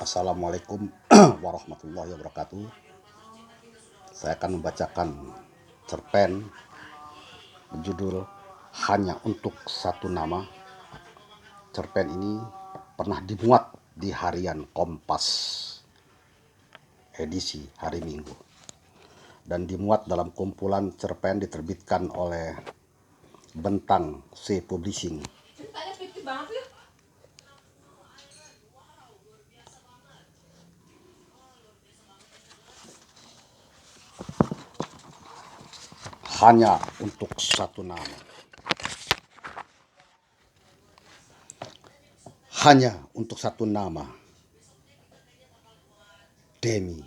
Assalamualaikum warahmatullahi wabarakatuh. Saya akan membacakan cerpen berjudul Hanya Untuk Satu Nama. Cerpen ini pernah dimuat di harian Kompas edisi hari Minggu dan dimuat dalam kumpulan cerpen diterbitkan oleh Bentang C Publishing. Hanya untuk satu nama. Hanya untuk satu nama. Demi.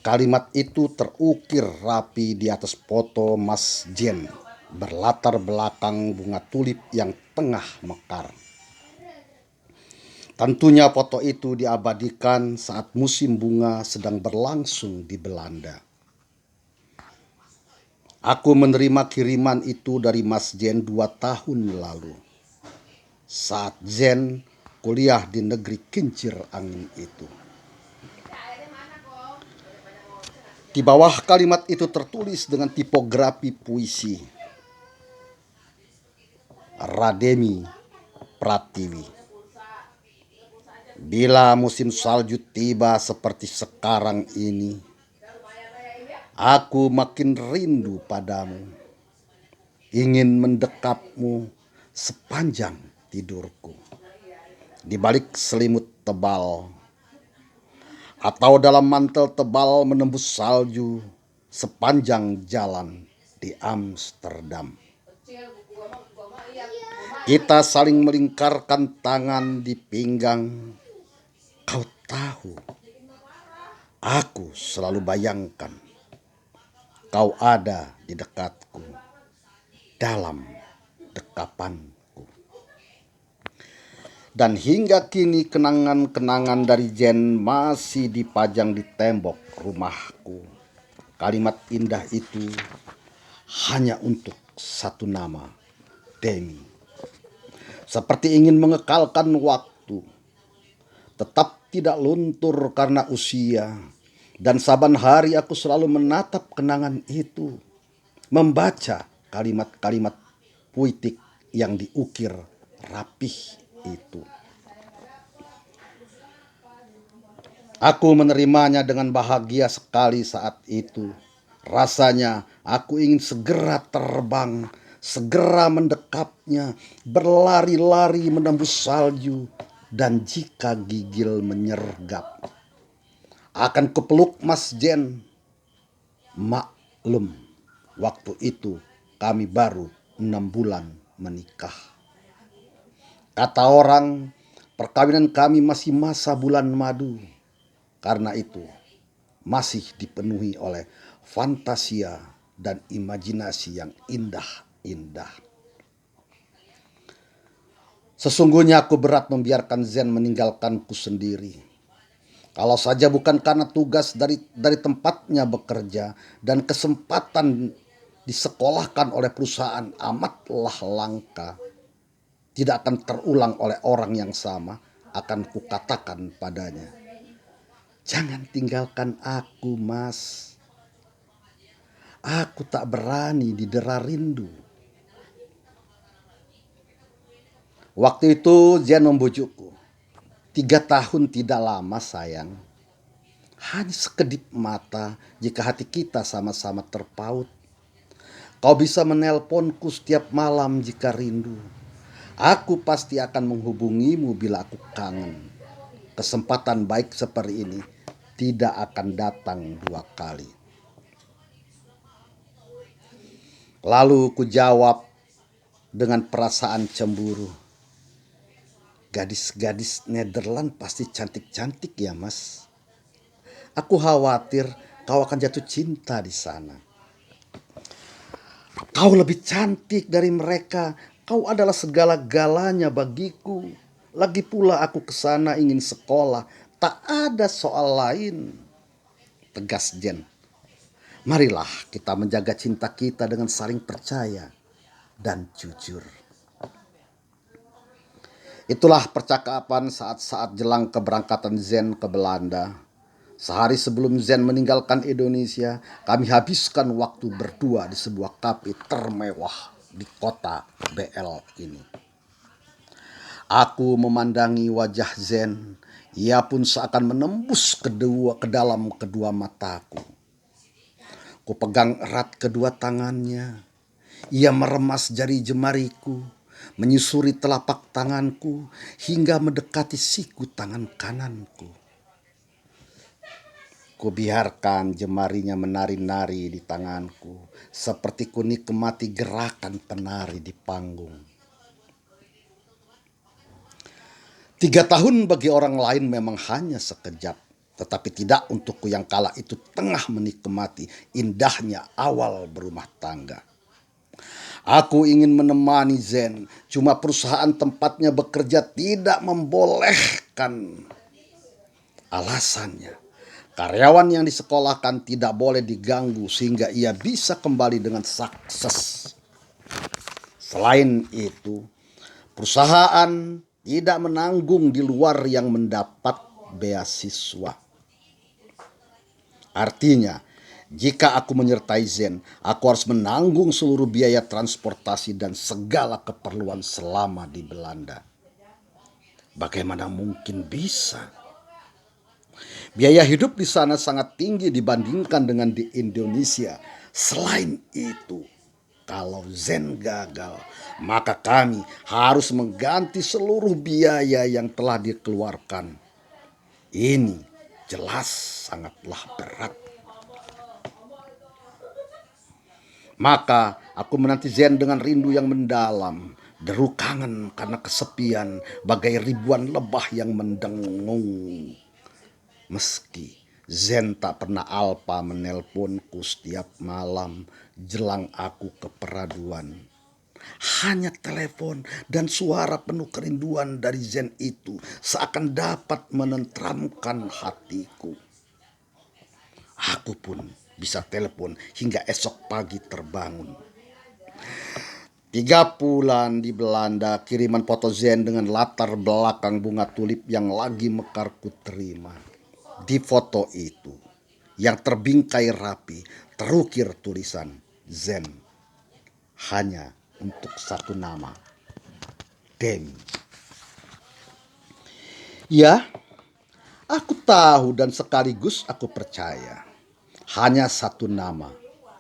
Kalimat itu terukir rapi di atas foto Mas Jen berlatar belakang bunga tulip yang tengah mekar. Tentunya foto itu diabadikan saat musim bunga sedang berlangsung di Belanda. Aku menerima kiriman itu dari Mas Jen 2 tahun lalu, saat Jen kuliah di negeri kincir angin itu. Di bawah kalimat itu tertulis dengan tipografi puisi, Rademi Pratiwi. Bila musim salju tiba seperti sekarang ini, aku makin rindu padamu, ingin mendekapmu sepanjang tidurku, di balik selimut tebal, atau dalam mantel tebal menembus salju sepanjang jalan di Amsterdam. Kita saling melingkarkan tangan di pinggang. Kau tahu, aku selalu bayangkan kau ada di dekatku, dalam dekapanku. Dan hingga kini kenangan-kenangan dari Jen masih dipajang di tembok rumahku. Kalimat indah itu hanya untuk satu nama, Demi. Seperti ingin mengekalkan waktu, tetap tidak luntur karena usia. Dan saban hari aku selalu menatap kenangan itu, membaca kalimat-kalimat puitik yang diukir rapih itu. Aku menerimanya dengan bahagia sekali saat itu. Rasanya aku ingin segera terbang, segera mendekapnya, berlari-lari menembus salju, dan jika gigil menyergap, akan kupeluk Mas Jen. Maklum, waktu itu kami baru 6 bulan menikah. Kata orang, perkawinan kami masih masa bulan madu. Karena itu, masih dipenuhi oleh fantasia dan imajinasi yang indah-indah. Sesungguhnya aku berat membiarkan Zen meninggalkanku sendiri. Kalau saja bukan karena tugas dari tempatnya bekerja dan kesempatan disekolahkan oleh perusahaan amatlah langka, tidak akan terulang oleh orang yang sama, akan kukatakan padanya, jangan tinggalkan aku, Mas. Aku tak berani didera rindu. Waktu itu Jen membujukku. 3 tahun tidak lama, sayang. Hanya sekedip mata jika hati kita sama-sama terpaut. Kau bisa menelponku setiap malam jika rindu. Aku pasti akan menghubungimu bila aku kangen. Kesempatan baik seperti ini tidak akan datang 2 kali. Lalu ku jawab dengan perasaan cemburu, gadis-gadis Nederland pasti cantik-cantik ya, Mas. Aku khawatir kau akan jatuh cinta di sana. Kau lebih cantik dari mereka. Kau adalah segala-galanya bagiku. Lagi pula aku kesana ingin sekolah. Tak ada soal lain. Tegas Jen. Marilah kita menjaga cinta kita dengan saling percaya dan jujur. Itulah percakapan saat-saat jelang keberangkatan Zen ke Belanda. Sehari sebelum Zen meninggalkan Indonesia, kami habiskan waktu berdua di sebuah kafe termewah di kota BL ini. Aku memandangi wajah Zen. Ia pun seakan menembus ke dalam kedua mataku. Kupegang erat kedua tangannya. Ia meremas jari jemariku, menyusuri telapak tanganku hingga mendekati siku tangan kananku. Kubiarkan jemarinya menari-nari di tanganku, seperti kunikmati gerakan penari di panggung. 3 tahun bagi orang lain memang hanya sekejap, tetapi tidak untukku yang kala itu tengah menikmati indahnya awal berumah tangga. Aku ingin menemani Zen, cuma perusahaan tempatnya bekerja tidak membolehkan. Alasannya, karyawan yang disekolahkan tidak boleh diganggu sehingga ia bisa kembali dengan sukses. Selain itu, perusahaan tidak menanggung di luar yang mendapat beasiswa. Artinya, jika aku menyertai Zen, aku harus menanggung seluruh biaya transportasi dan segala keperluan selama di Belanda. Bagaimana mungkin bisa? Biaya hidup di sana sangat tinggi dibandingkan dengan di Indonesia. Selain itu, kalau Zen gagal, maka kami harus mengganti seluruh biaya yang telah dikeluarkan. Ini jelas sangatlah berat. Maka aku menanti Zen dengan rindu yang mendalam, deru kangen karena kesepian bagai ribuan lebah yang mendengung. Meski Zen tak pernah alpa menelponku setiap malam jelang aku keperaduan. Hanya telepon dan suara penuh kerinduan dari Zen itu seakan dapat menenteramkan hatiku. Aku pun bisa telepon hingga esok pagi terbangun. 3 bulan di Belanda, kiriman foto Zen dengan latar belakang bunga tulip yang lagi mekar ku terima. Di foto itu, yang terbingkai rapi, terukir tulisan Zen. Hanya untuk satu nama, Demi. Ya, aku tahu dan sekaligus aku percaya. Hanya satu nama,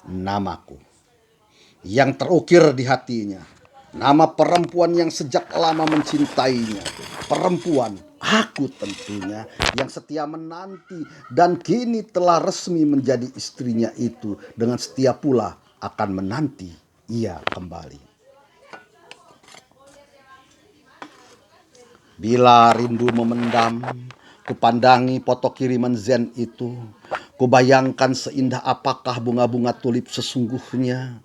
namaku. Yang terukir di hatinya, nama perempuan yang sejak lama mencintainya. Perempuan, aku tentunya, yang setia menanti dan kini telah resmi menjadi istrinya itu dengan setia pula akan menanti ia kembali. Bila rindu memendam, kupandangi foto kiriman Zen itu. Kubayangkan seindah apakah bunga-bunga tulip sesungguhnya.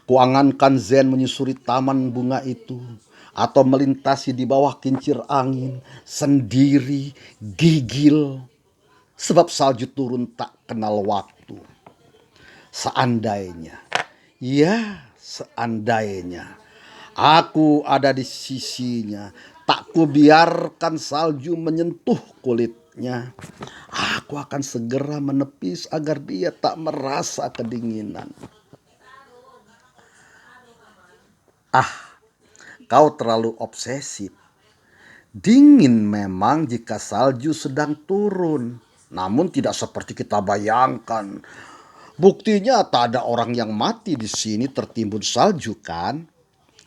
Kuangankan Zen menyusuri taman bunga itu, atau melintasi di bawah kincir angin, sendiri, gigil. Sebab salju turun tak kenal waktu. Seandainya, ya seandainya, aku ada di sisinya, tak kubiarkan salju menyentuh kulitnya. Aku akan segera menepis agar dia tak merasa kedinginan. Kau terlalu obsesif. Dingin memang jika salju sedang turun, namun tidak seperti kita bayangkan. Buktinya tak ada orang yang mati di sini tertimbun salju kan?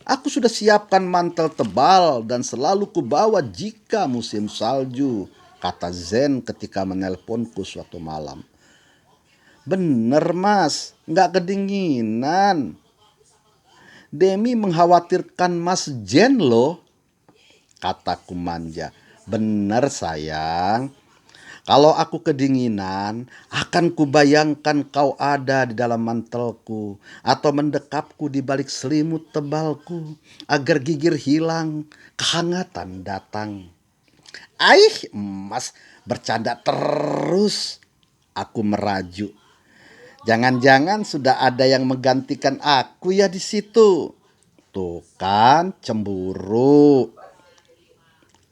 Aku sudah siapkan mantel tebal dan selalu kubawa jika musim salju, kata Zen ketika menelponku suatu malam. Bener mas, gak kedinginan. Demi mengkhawatirkan mas Jen loh, kataku manja. Bener sayang. Kalau aku kedinginan, akan kubayangkan kau ada di dalam mantelku atau mendekapku di balik selimut tebalku agar gigir hilang, kehangatan datang. Aih, emas, bercanda terus. Aku merajuk. Jangan-jangan sudah ada yang menggantikan aku ya di situ. Tuh kan, cemburu.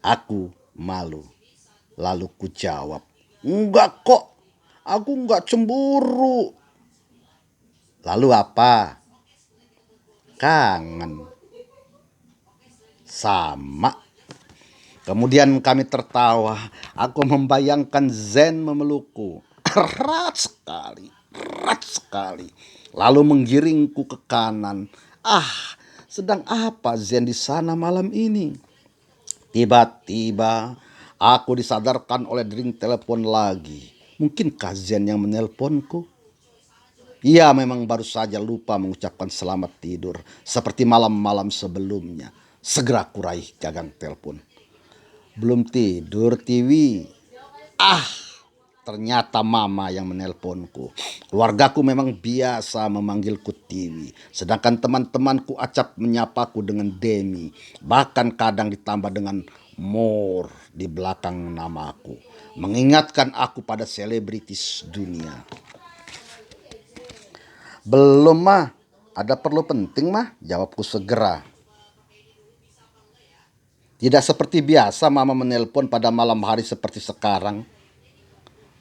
Aku malu. Lalu ku jawab, "Enggak kok, aku enggak cemburu." Lalu apa? Kangen. Sama. Kemudian kami tertawa. Aku membayangkan Zen memelukku. Erat sekali, erat sekali. Lalu menggiringku ke kanan. Sedang apa Zen di sana malam ini? Tiba-tiba aku disadarkan oleh dering telepon lagi. Mungkinkah Zen yang menelponku? Ia memang baru saja lupa mengucapkan selamat tidur seperti malam-malam sebelumnya. Segera kuraih gagang telepon. Belum tidur, Tiwi. Ternyata mama yang menelponku. Keluargaku memang biasa memanggilku Tiwi. Sedangkan teman-temanku acap menyapaku dengan Demi. Bahkan kadang ditambah dengan More di belakang namaku. Mengingatkan aku pada selebritis dunia. Belum mah, ada perlu penting mah, jawabku segera. Tidak seperti biasa mama menelpon pada malam hari seperti sekarang.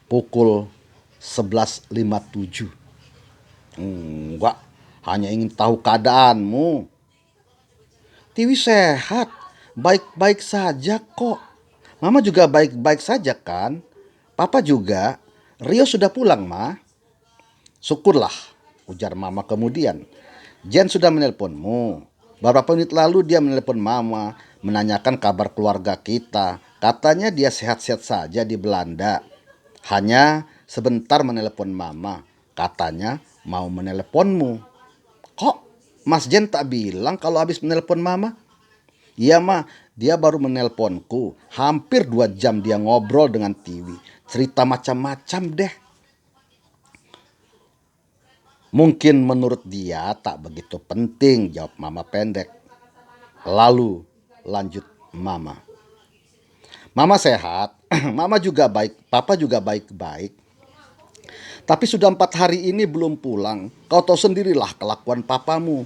Pukul 11.57. Enggak, hanya ingin tahu keadaanmu. Tiwi sehat, baik-baik saja kok. Mama juga baik-baik saja kan? Papa juga. Rio sudah pulang, Ma. Syukurlah, ujar mama kemudian. Jen sudah menelponmu. Beberapa menit lalu dia menelpon mama, menanyakan kabar keluarga kita. Katanya dia sehat-sehat saja di Belanda. Hanya sebentar menelpon mama. Katanya mau menelponmu. Kok Mas Jen tak bilang kalau habis menelpon mama? Iya mah, dia baru menelponku. Hampir 2 jam dia ngobrol dengan Tiwi. Cerita macam-macam deh. Mungkin menurut dia tak begitu penting, jawab mama pendek. Lalu lanjut mama. Mama sehat, mama juga baik, papa juga baik-baik. Tapi sudah 4 hari ini belum pulang. Kau tahu sendirilah kelakuan papamu.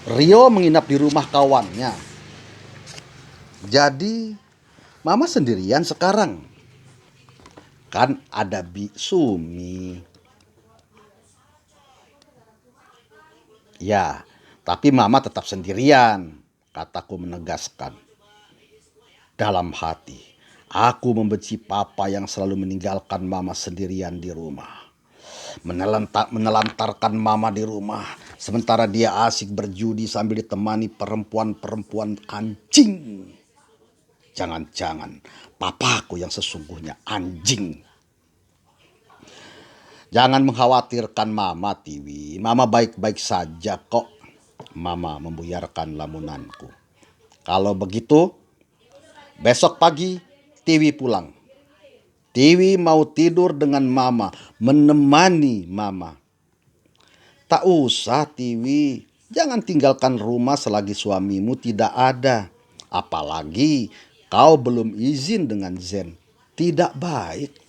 Rio menginap di rumah kawannya. Jadi mama sendirian sekarang. Kan ada Bi Sumi. Ya, tapi mama tetap sendirian, kataku menegaskan. Dalam hati, aku membenci papa yang selalu meninggalkan mama sendirian di rumah. Menelantarkan mama di rumah, sementara dia asik berjudi sambil ditemani perempuan-perempuan anjing. Jangan-jangan papaku yang sesungguhnya anjing. Jangan mengkhawatirkan mama, Tiwi. Mama baik-baik saja kok. Mama membuyarkan lamunanku. Kalau begitu, besok pagi Tiwi pulang. Tiwi mau tidur dengan mama, menemani mama. Tak usah, Tiwi. Jangan tinggalkan rumah selagi suamimu tidak ada. Apalagi kau belum izin dengan Zen. Tidak baik.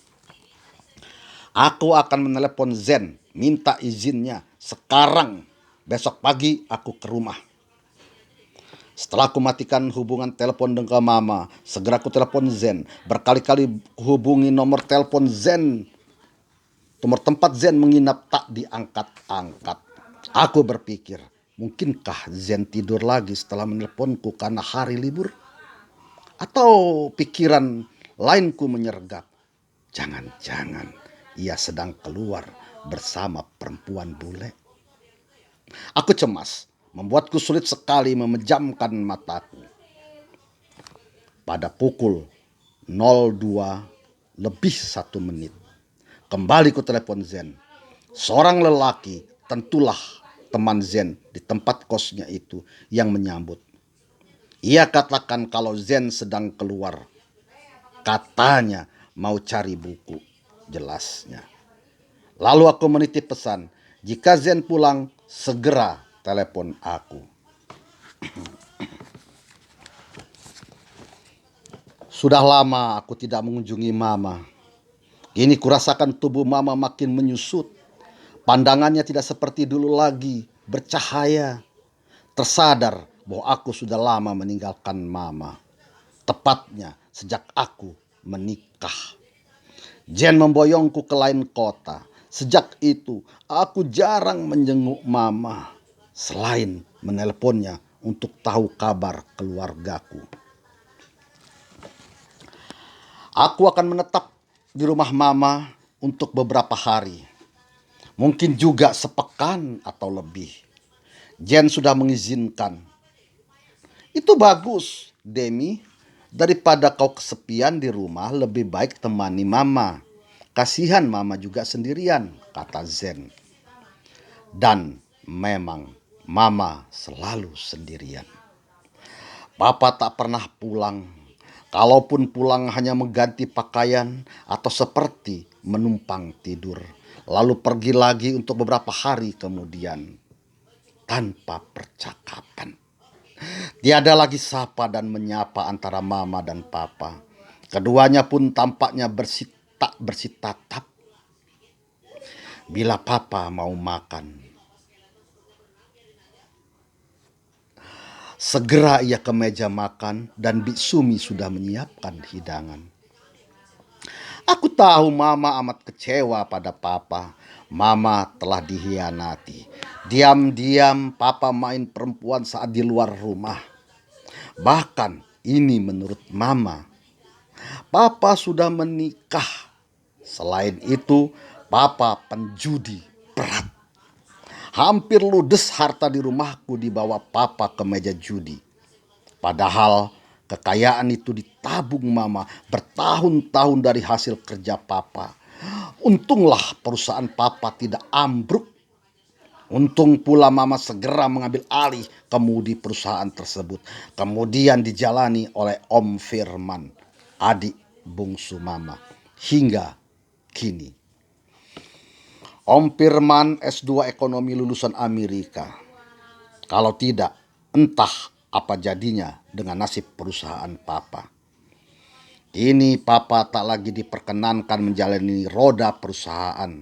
Aku akan menelepon Zen, minta izinnya sekarang. Besok pagi aku ke rumah. Setelah aku matikan hubungan telepon dengan mama, segera aku telepon Zen. Berkali-kali hubungi nomor telepon Zen. Nomor tempat Zen menginap tak diangkat-angkat. Aku berpikir, mungkinkah Zen tidur lagi setelah menelponku karena hari libur? Atau pikiran lainku menyergap. Jangan-jangan ia sedang keluar bersama perempuan bule. Aku cemas, membuatku sulit sekali memejamkan mataku. Pada pukul 02:01, kembali ku telepon Zen. Seorang lelaki, tentulah teman Zen di tempat kosnya itu, yang menyambut. Ia katakan kalau Zen sedang keluar. Katanya mau cari buku, jelasnya. Lalu aku menitip pesan, jika Zen pulang, segera telepon aku. Sudah lama aku tidak mengunjungi mama. Kini kurasakan tubuh mama makin menyusut. Pandangannya tidak seperti dulu lagi, bercahaya. Tersadar bahwa aku sudah lama meninggalkan mama. Tepatnya sejak aku menikah. Jen memboyongku ke lain kota. Sejak itu aku jarang menjenguk mama. Selain menelponnya untuk tahu kabar keluargaku. Aku akan menetap di rumah mama untuk beberapa hari. Mungkin juga sepekan atau lebih. Jen sudah mengizinkan. Itu bagus, Demi. Daripada kau kesepian di rumah, lebih baik temani mama. Kasihan mama juga sendirian, kata Zen. Dan memang mama selalu sendirian. Papa tak pernah pulang. Kalaupun pulang hanya mengganti pakaian atau seperti menumpang tidur. Lalu pergi lagi untuk beberapa hari kemudian. Tanpa percakapan. Tiada lagi sapa dan menyapa antara mama dan papa. Keduanya pun tampaknya tak bersih tatap. Bila papa mau makan, segera ia ke meja makan dan Bik Sumi sudah menyiapkan hidangan. Aku tahu mama amat kecewa pada papa. Mama telah dihianati. Diam-diam papa main perempuan saat di luar rumah. Bahkan ini menurut mama. Papa sudah menikah. Selain itu, papa penjudi berat. Hampir ludes harta di rumahku dibawa papa ke meja judi. Padahal kekayaan itu ditabung mama bertahun-tahun dari hasil kerja papa. Untunglah perusahaan papa tidak ambruk. Untung pula mama segera mengambil alih kemudi perusahaan tersebut. Kemudian dijalani oleh Om Firman, adik bungsu mama. Hingga kini. Om Firman S2 ekonomi lulusan Amerika. Kalau tidak, entah apa jadinya dengan nasib perusahaan papa. Kini papa tak lagi diperkenankan menjalani roda perusahaan.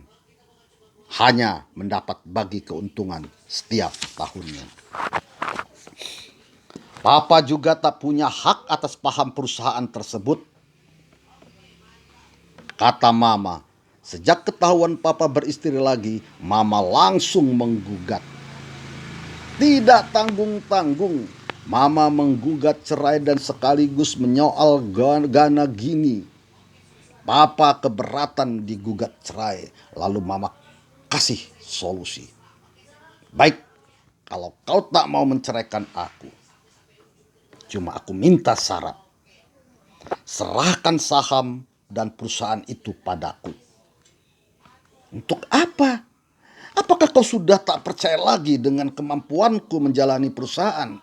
Hanya mendapat bagi keuntungan setiap tahunnya. Papa juga tak punya hak atas paham perusahaan tersebut. Kata mama, sejak ketahuan papa beristri lagi, mama langsung menggugat. Tidak tanggung-tanggung, mama menggugat cerai dan sekaligus menyoal Gana Gini. Papa keberatan digugat cerai, lalu mama kasih solusi. Baik, kalau kau tak mau menceraikan aku, cuma aku minta syarat. Serahkan saham dan perusahaan itu padaku. Untuk apa? Apakah kau sudah tak percaya lagi dengan kemampuanku menjalani perusahaan?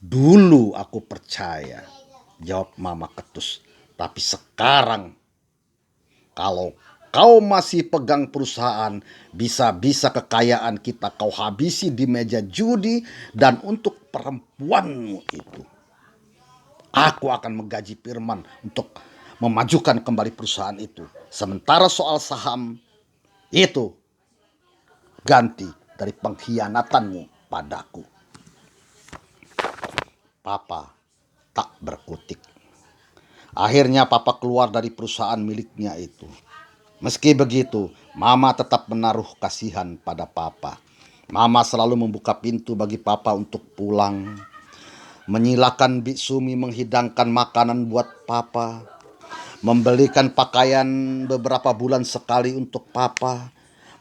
Dulu aku percaya, jawab mama ketus. Tapi sekarang, kalau kau masih pegang perusahaan, bisa-bisa kekayaan kita kau habisi di meja judi dan untuk perempuanmu itu. Aku akan menggaji Firman untuk memajukan kembali perusahaan itu. Sementara soal saham, itu ganti dari pengkhianatanmu padaku. Papa tak berkutik. Akhirnya papa keluar dari perusahaan miliknya itu. Meski begitu, mama tetap menaruh kasihan pada papa. Mama selalu membuka pintu bagi papa untuk pulang. Menyilakan Bik Sumi menghidangkan makanan buat papa. Membelikan pakaian beberapa bulan sekali untuk papa.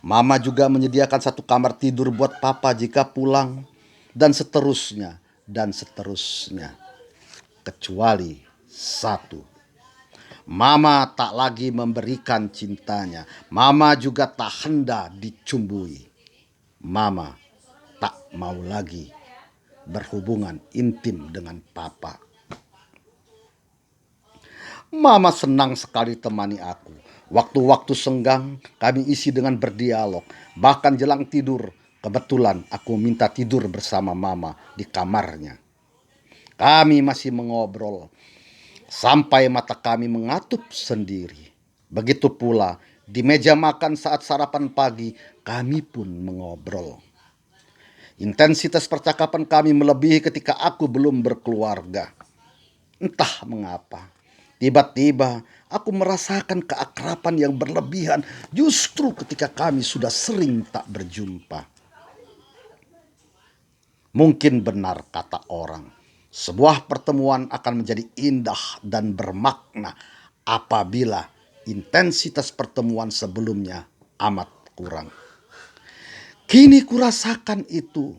Mama juga menyediakan satu kamar tidur buat papa jika pulang. Dan seterusnya, dan seterusnya. Kecuali satu. Mama tak lagi memberikan cintanya. Mama juga tak hendak dicumbui. Mama tak mau lagi berhubungan intim dengan papa. Mama senang sekali temani aku. Waktu-waktu senggang kami isi dengan berdialog. Bahkan jelang tidur, kebetulan aku minta tidur bersama mama di kamarnya. Kami masih mengobrol sampai mata kami mengatup sendiri. Begitu pula di meja makan saat sarapan pagi, kami pun mengobrol. Intensitas percakapan kami melebihi ketika aku belum berkeluarga. Entah mengapa, tiba-tiba aku merasakan keakraban yang berlebihan justru ketika kami sudah sering tak berjumpa. Mungkin benar kata orang, sebuah pertemuan akan menjadi indah dan bermakna apabila intensitas pertemuan sebelumnya amat kurang. Kini kurasakan itu,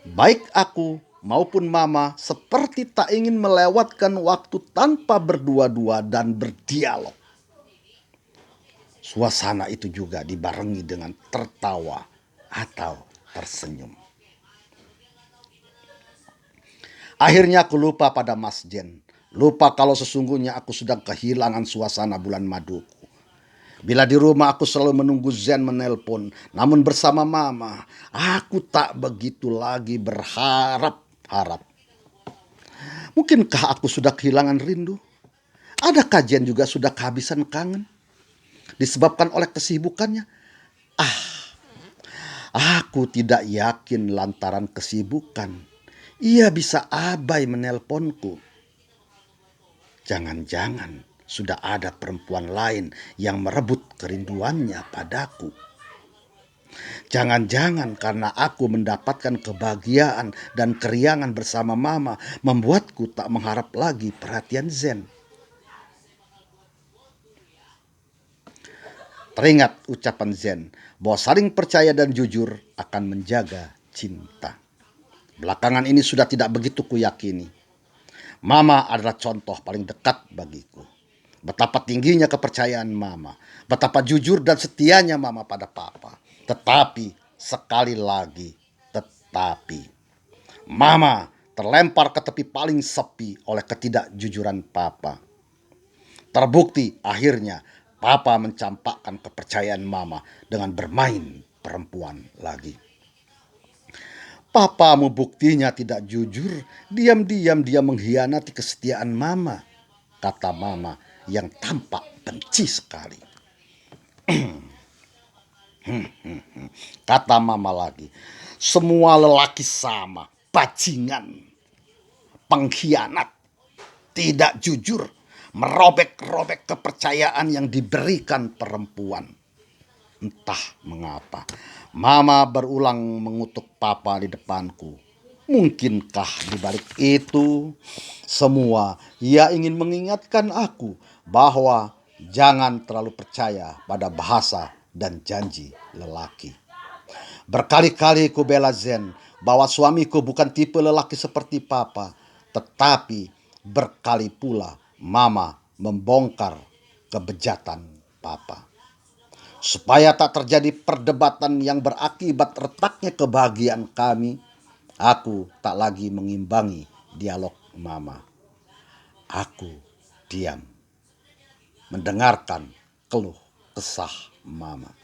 baik aku maupun mama seperti tak ingin melewatkan waktu tanpa berdua-dua dan berdialog. Suasana itu juga dibarengi dengan tertawa atau tersenyum. Akhirnya aku lupa pada Mas Jen. Lupa kalau sesungguhnya aku sedang kehilangan suasana bulan maduku. Bila di rumah aku selalu menunggu Zen menelpon. Namun bersama mama, aku tak begitu lagi berharap-harap. Mungkinkah aku sudah kehilangan rindu? Adakah Jen juga sudah kehabisan kangen? Disebabkan oleh kesibukannya? Aku tidak yakin lantaran kesibukan. Ia bisa abai menelponku. Jangan-jangan sudah ada perempuan lain yang merebut kerinduannya padaku. Jangan-jangan karena aku mendapatkan kebahagiaan dan keriangan bersama mama membuatku tak mengharap lagi perhatian Zen. Teringat ucapan Zen bahwa saling percaya dan jujur akan menjaga cinta. Belakangan ini sudah tidak begitu kuyakini. Mama adalah contoh paling dekat bagiku. Betapa tingginya kepercayaan mama. Betapa jujur dan setianya mama pada papa. Tetapi, sekali lagi, tetapi. Mama terlempar ke tepi paling sepi oleh ketidakjujuran papa. Terbukti akhirnya papa mencampakkan kepercayaan mama dengan bermain perempuan lagi. Papamu buktinya tidak jujur, diam-diam dia mengkhianati kesetiaan mama, kata mama yang tampak benci sekali. Kata mama lagi, semua lelaki sama, bajingan, pengkhianat, tidak jujur, merobek-robek kepercayaan yang diberikan perempuan. Entah mengapa, mama berulang mengutuk papa di depanku. Mungkinkah di balik itu semua ia ingin mengingatkan aku bahwa jangan terlalu percaya pada bahasa dan janji lelaki. Berkali-kali ku bela Zen bahwa suamiku bukan tipe lelaki seperti papa, tetapi berkali pula mama membongkar kebejatan papa. Supaya tak terjadi perdebatan yang berakibat retaknya kebahagiaan kami, aku tak lagi mengimbangi dialog mama. Aku diam, mendengarkan keluh kesah mama.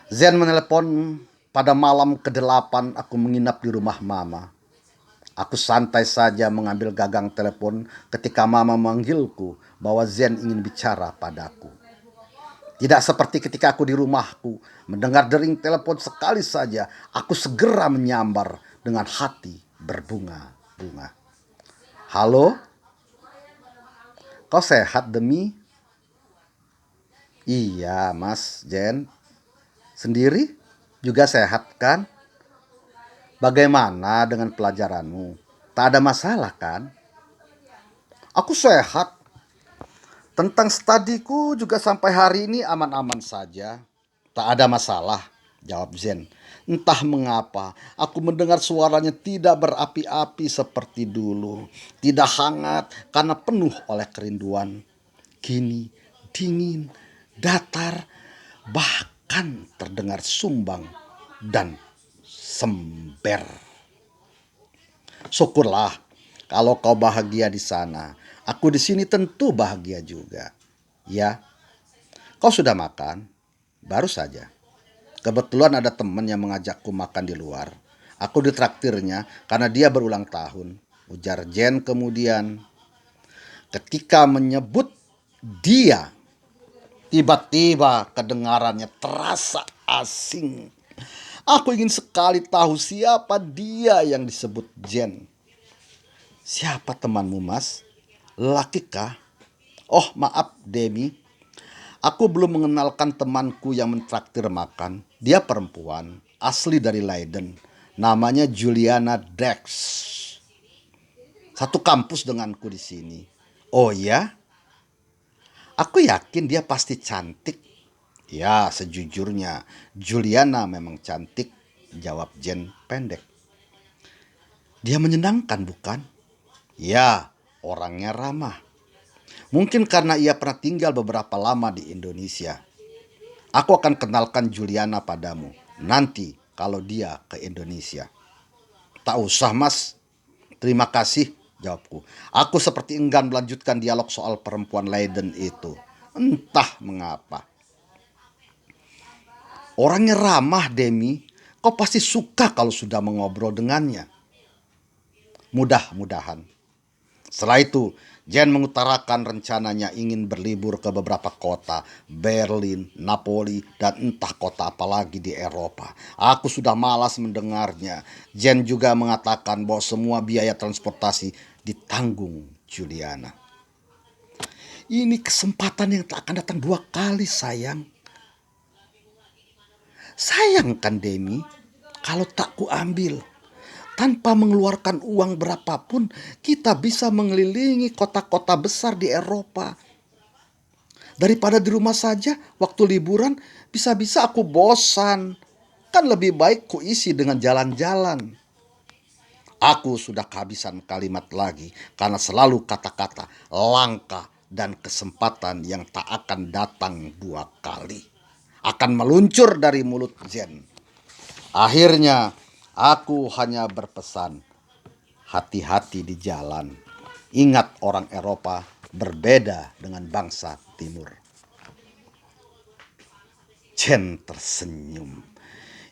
Zen menelepon pada malam ke-8 aku menginap di rumah mama. Aku santai saja mengambil gagang telepon ketika mama memanggilku bahwa Zen ingin bicara padaku. Tidak seperti ketika aku di rumahku, mendengar dering telepon sekali saja, aku segera menyambar dengan hati berbunga-bunga. Halo? Kau sehat Demi? Iya Mas Jen. Sendiri? Juga sehat kan? Bagaimana dengan pelajaranmu? Tak ada masalah kan? Aku sehat. Tentang studiku juga sampai hari ini aman-aman saja. Tak ada masalah, jawab Zen. Entah mengapa, aku mendengar suaranya tidak berapi-api seperti dulu. Tidak hangat karena penuh oleh kerinduan. Kini dingin, datar, bahkan terdengar sumbang dan sember. Syukurlah kalau kau bahagia di sana. Aku di sini tentu bahagia juga. Ya, kau sudah makan? Baru saja. Kebetulan ada teman yang mengajakku makan di luar. Aku ditraktirnya karena dia berulang tahun. Ujar Jen kemudian. Ketika menyebut dia, tiba-tiba kedengarannya terasa asing. Aku ingin sekali tahu siapa dia yang disebut Jen. Siapa temanmu, Mas? Laki kah? Oh, maaf, Demi. Aku belum mengenalkan temanku yang mentraktir makan. Dia perempuan, asli dari Leiden. Namanya Juliana Dex. Satu kampus denganku di sini. Oh ya? Aku yakin dia pasti cantik. Ya, sejujurnya Juliana memang cantik, jawab Jen pendek. Dia menyenangkan, bukan? Ya, orangnya ramah. Mungkin karena ia pernah tinggal beberapa lama di Indonesia. Aku akan kenalkan Juliana padamu nanti kalau dia ke Indonesia. Tak usah, Mas. Terima kasih, jawabku. Aku seperti enggan melanjutkan dialog soal perempuan Leiden itu. Entah mengapa. Orangnya ramah, Demi. Kau pasti suka kalau sudah mengobrol dengannya. Mudah-mudahan. Setelah itu, Jen mengutarakan rencananya ingin berlibur ke beberapa kota, Berlin, Napoli, dan entah kota apa lagi di Eropa. Aku sudah malas mendengarnya. Jen juga mengatakan bahwa semua biaya transportasi ditanggung Juliana. Ini kesempatan yang tak akan datang dua kali, sayang. Sayang kan, Demi, kalau tak kuambil. Tanpa mengeluarkan uang berapapun, kita bisa mengelilingi kota-kota besar di Eropa. Daripada di rumah saja, waktu liburan bisa-bisa aku bosan. Kan lebih baik kuisi dengan jalan-jalan. Aku sudah kehabisan kalimat lagi karena selalu kata-kata langka dan kesempatan yang tak akan datang dua kali akan meluncur dari mulut Jen. Akhirnya aku hanya berpesan, hati-hati di jalan. Ingat, orang Eropa berbeda dengan bangsa Timur. Jen tersenyum.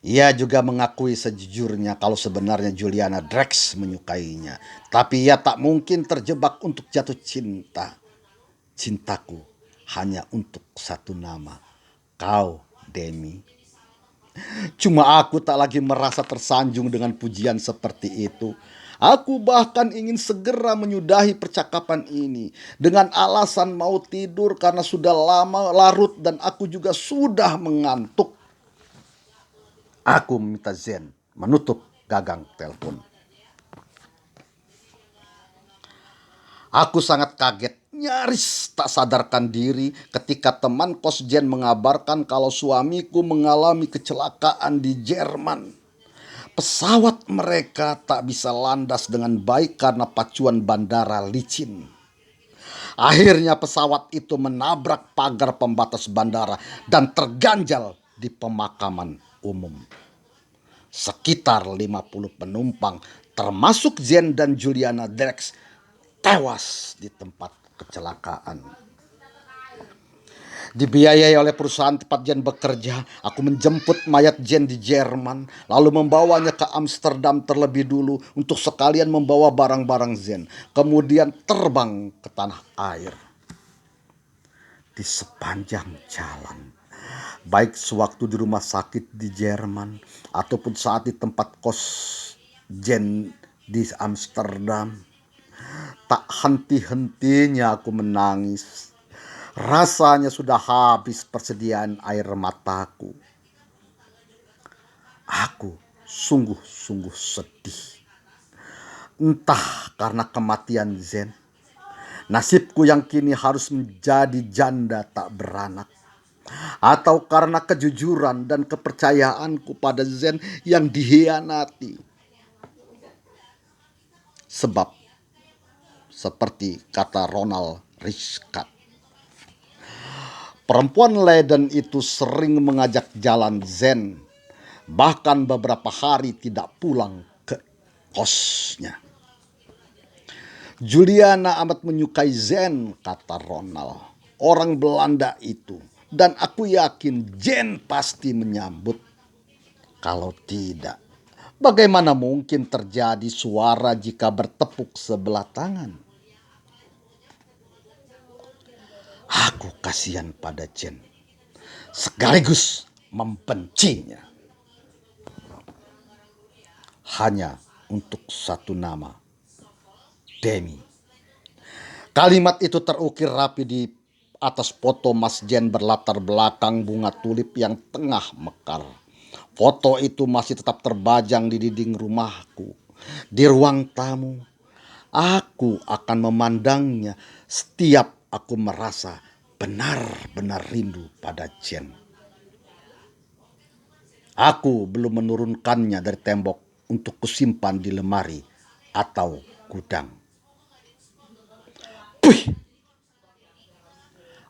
Ia juga mengakui sejujurnya kalau sebenarnya Juliana Drex menyukainya. Tapi ia tak mungkin terjebak untuk jatuh cinta. Cintaku hanya untuk satu nama. Kau, Demi. Cuma aku tak lagi merasa tersanjung dengan pujian seperti itu. Aku bahkan ingin segera menyudahi percakapan ini dengan alasan mau tidur karena sudah lama larut dan aku juga sudah mengantuk. Aku meminta Zen menutup gagang telepon. Aku sangat kaget, nyaris tak sadarkan diri ketika teman kos Jen mengabarkan kalau suamiku mengalami kecelakaan di Jerman. Pesawat mereka tak bisa landas dengan baik karena pacuan bandara licin. Akhirnya pesawat itu menabrak pagar pembatas bandara dan terganjal di pemakaman umum. Sekitar 50 penumpang termasuk Jen dan Juliana Drex tewas di tempat kecelakaan. Dibiayai oleh perusahaan tempat Jen bekerja, aku menjemput mayat Jen di Jerman, lalu membawanya ke Amsterdam terlebih dulu untuk sekalian membawa barang-barang Jen, kemudian terbang ke tanah air. Di sepanjang jalan, baik sewaktu di rumah sakit di Jerman ataupun saat di tempat kos Jen di Amsterdam, tak henti-hentinya aku menangis. Rasanya sudah habis persediaan air mataku. Aku sungguh-sungguh sedih. Entah karena kematian Zen, nasibku yang kini harus menjadi janda tak beranak, atau karena kejujuran dan kepercayaanku pada Zen yang dihianati. Sebab, seperti kata Ronald Riskat, perempuan Leiden itu sering mengajak jalan Zen, bahkan beberapa hari tidak pulang ke kosnya. Juliana amat menyukai Zen, kata Ronald, orang Belanda itu. Dan aku yakin Jen pasti menyambut. Kalau tidak, bagaimana mungkin terjadi suara jika bertepuk sebelah tangan? Aku kasihan pada Jen, sekaligus membencinya. hanya untuk satu nama, Demi. Kalimat itu terukir rapi di atas foto Mas Jen berlatar belakang bunga tulip yang tengah mekar. Foto itu masih tetap terbajang di dinding rumahku. Di ruang tamu, aku akan memandangnya setiap aku merasa benar-benar rindu pada Jen. Aku belum menurunkannya dari tembok untuk kusimpan di lemari atau gudang. Puih!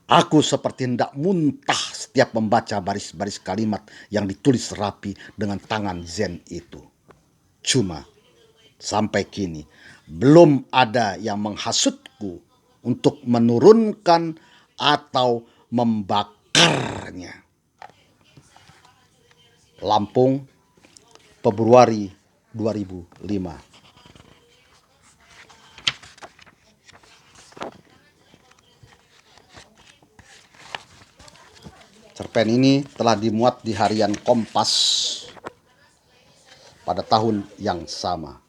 Aku seperti hendak muntah setiap membaca baris-baris kalimat yang ditulis rapi dengan tangan Zen itu. Cuma sampai kini belum ada yang menghasutku untuk menurunkan atau membakarnya. Lampung, Februari 2005. Cerpen ini telah dimuat di harian Kompas pada tahun yang sama.